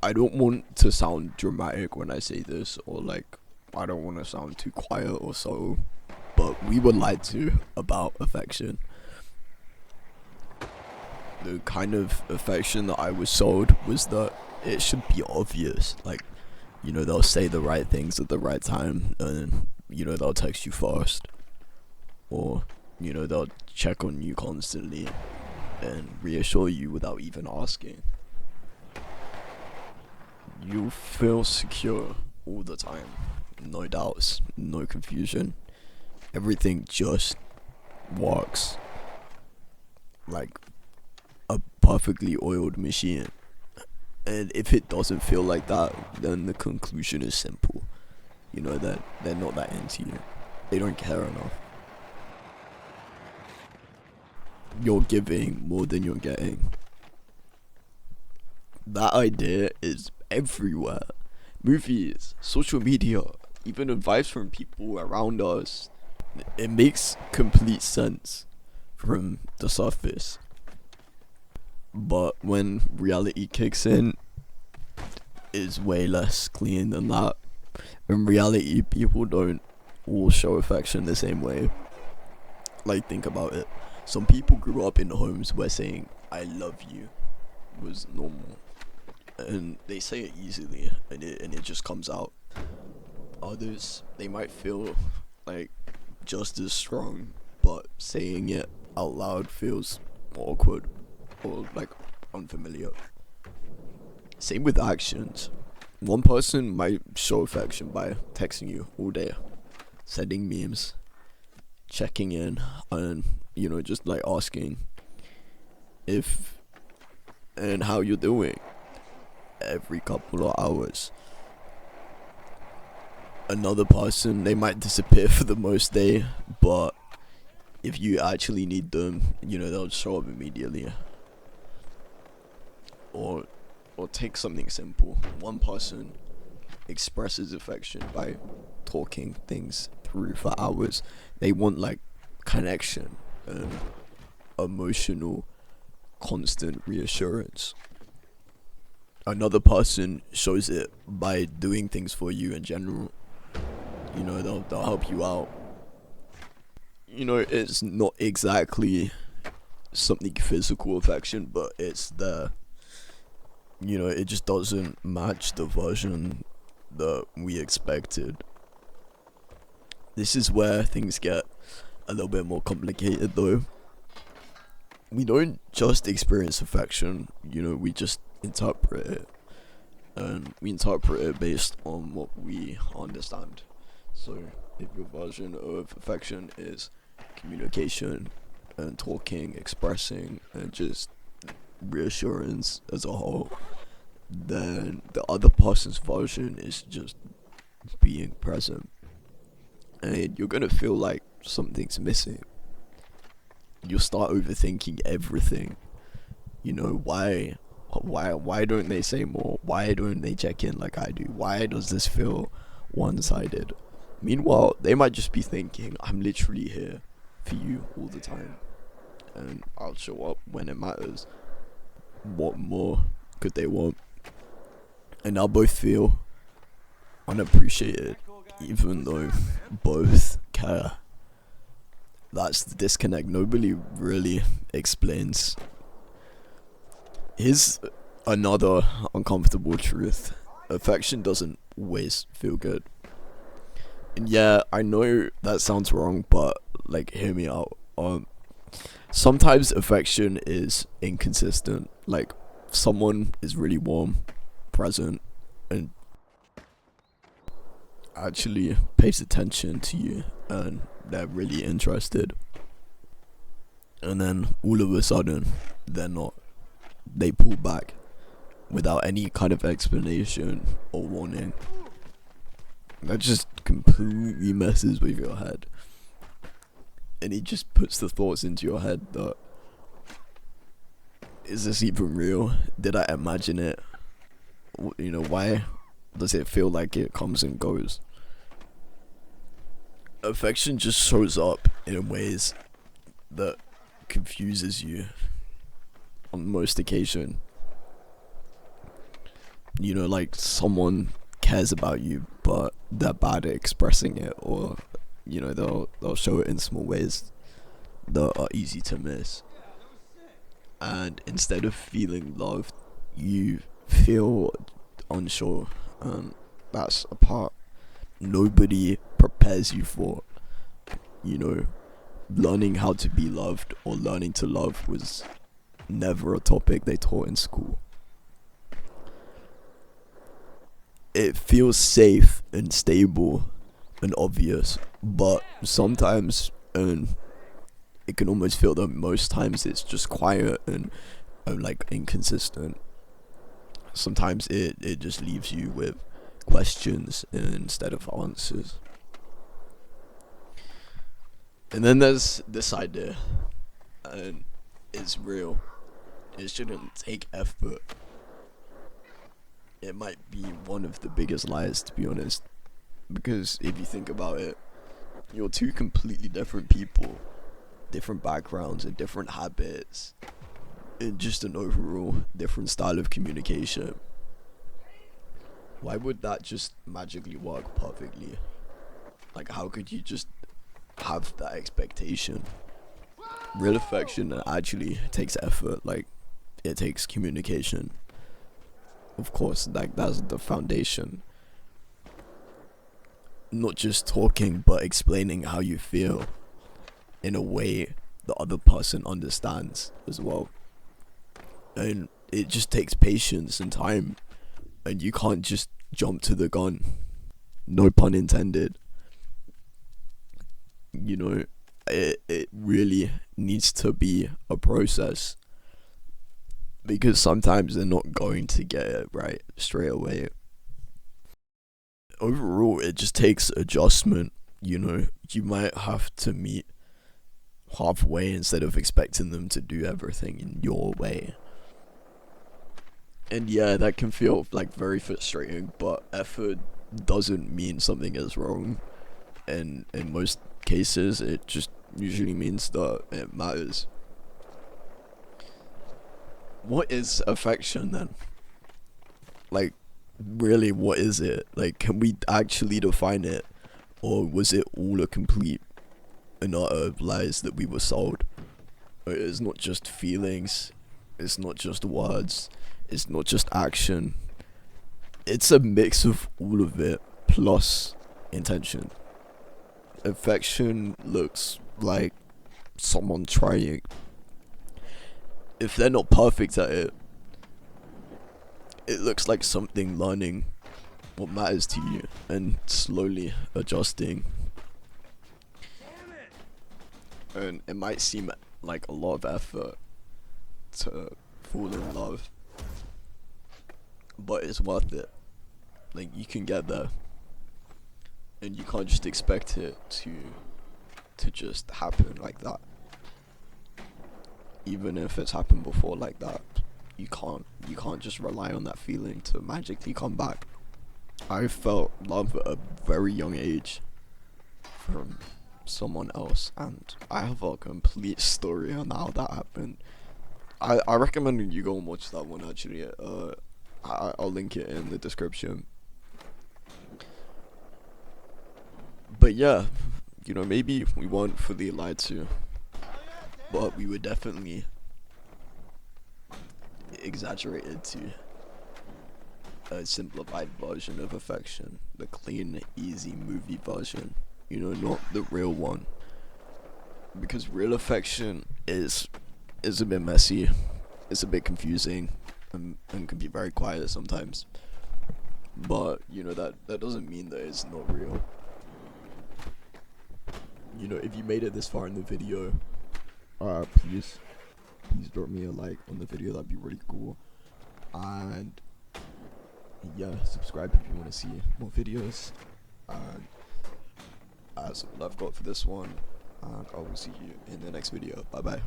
I don't want to sound dramatic when I say this, or like I don't want to sound too quiet or so, but we were lied to about affection. The kind of affection that I was sold was that it should be obvious. Like, they'll say the right things at the right time, and they'll text you first, or they'll check on you constantly and reassure you without even asking. You feel secure all the time. No doubts, no confusion. Everything just works like a perfectly oiled machine. And if it doesn't feel like that, then the conclusion is simple. That they're not that into you. They don't care enough. You're giving more than you're getting. That idea is everywhere. Movies, social media, even advice from people around us. It makes complete sense from the surface. But when reality kicks in, it's way less clean than that. In reality, people don't all show affection the same way. Like, think about it. Some people grew up in homes where saying "I love you" was normal, and they say it easily, and it just comes out. Others, they might feel like just as strong, but saying it out loud feels awkward or like unfamiliar. Same with actions. One person might show affection by texting you all day, sending memes, checking in, and just like asking if and how you're doing every couple of hours. Another person, they might disappear for the most day, but if you actually need them, they'll show up immediately. Or take something simple. One person expresses affection by talking things through for hours. They want like connection and emotional constant reassurance. Another person shows it by doing things for you in general. They'll help you out. It's not exactly something physical affection, but it's there. It just doesn't match the version that we expected. This is where things get a little bit more complicated though. We don't just experience affection, we just interpret it. And we interpret it based on what we understand. So, if your version of affection is communication and talking, expressing, and just reassurance as a whole, then the other person's version is just being present. And you're gonna feel like something's missing. You'll start overthinking everything. Why don't they say more? Why don't they check in like I do? Why does this feel one-sided? Meanwhile, they might just be thinking, I'm literally here for you all the time, and I'll show up when it matters. What more could they want? And now both feel unappreciated, even though both care. That's the disconnect nobody really explains. Here's another uncomfortable truth. Affection doesn't always feel good. And yeah, I know that sounds wrong, but like, hear me out. Sometimes affection is inconsistent. Like, someone is really warm, present, and actually pays attention to you, and they're really interested. And then all of a sudden, they're not. They pull back without any kind of explanation or warning. That just completely messes with your head. And it just puts the thoughts into your head that, is this even real? Did I imagine it? Why does it feel like it comes and goes? Affection just shows up in ways that confuses you on most occasion. you know, like someone cares about you, but they're bad at expressing it, or you know, they'll show it in small ways that are easy to miss. And instead of feeling loved, you feel unsure, and that's a part nobody prepares you for. You know, learning how to be loved or learning to love was never a topic they taught in school. It feels safe and stable and obvious, but sometimes, and it can almost feel that most times it's just quiet and like inconsistent. Sometimes it just leaves you with questions instead of answers. And then there's this idea, and it's real. It shouldn't take effort. It might be one of the biggest lies, to be honest. Because if you think about it, you're two completely different people, different backgrounds and different habits, and just an overall different style of communication. Why would that just magically work perfectly? Like, how could you just have that expectation? Real affection actually takes effort. Like, it takes communication. Of course, like that's the foundation. Not just talking, but explaining how you feel in a way the other person understands as well. And it just takes patience and time, and you can't just jump to the gun. No pun intended. You know, it really needs to be a process, because sometimes they're not going to get it right straight away. Overall, it just takes adjustment. You know, you might have to meet halfway instead of expecting them to do everything in your way. And yeah, that can feel like very frustrating, but effort doesn't mean something is wrong. And in most cases, it just usually means that it matters. What is affection then? Like, really, what is it? Like, can we actually define it? Or was it all a complete and utter lies that we were sold? It's not just feelings, it's not just words, it's not just action. It's a mix of all of it plus intention. Affection looks like someone trying. If they're not perfect at it, it looks like something learning what matters to you and slowly adjusting. And it might seem like a lot of effort to fall in love, but it's worth it. Like, you can get there, and you can't just expect it to just happen like that. Even if it's happened before like that, you can't just rely on that feeling to magically come back. I felt love at a very young age from someone else, and I have a complete story on how that happened. I recommend you go and watch that one actually. I'll link it in the description. But yeah, you know, maybe we weren't fully lied to, but we were definitely exaggerated to a simplified version of affection, the clean, easy movie version, you know, not the real one. Because real affection is a bit messy, it's a bit confusing, and can be very quiet sometimes. But you know, that doesn't mean that it's not real. You know, if you made it this far in the video, please drop me a like on the video. That'd be really cool. And yeah, subscribe if you want to see more videos. And that's all I've got for this one, and I will see you in the next video. Bye bye.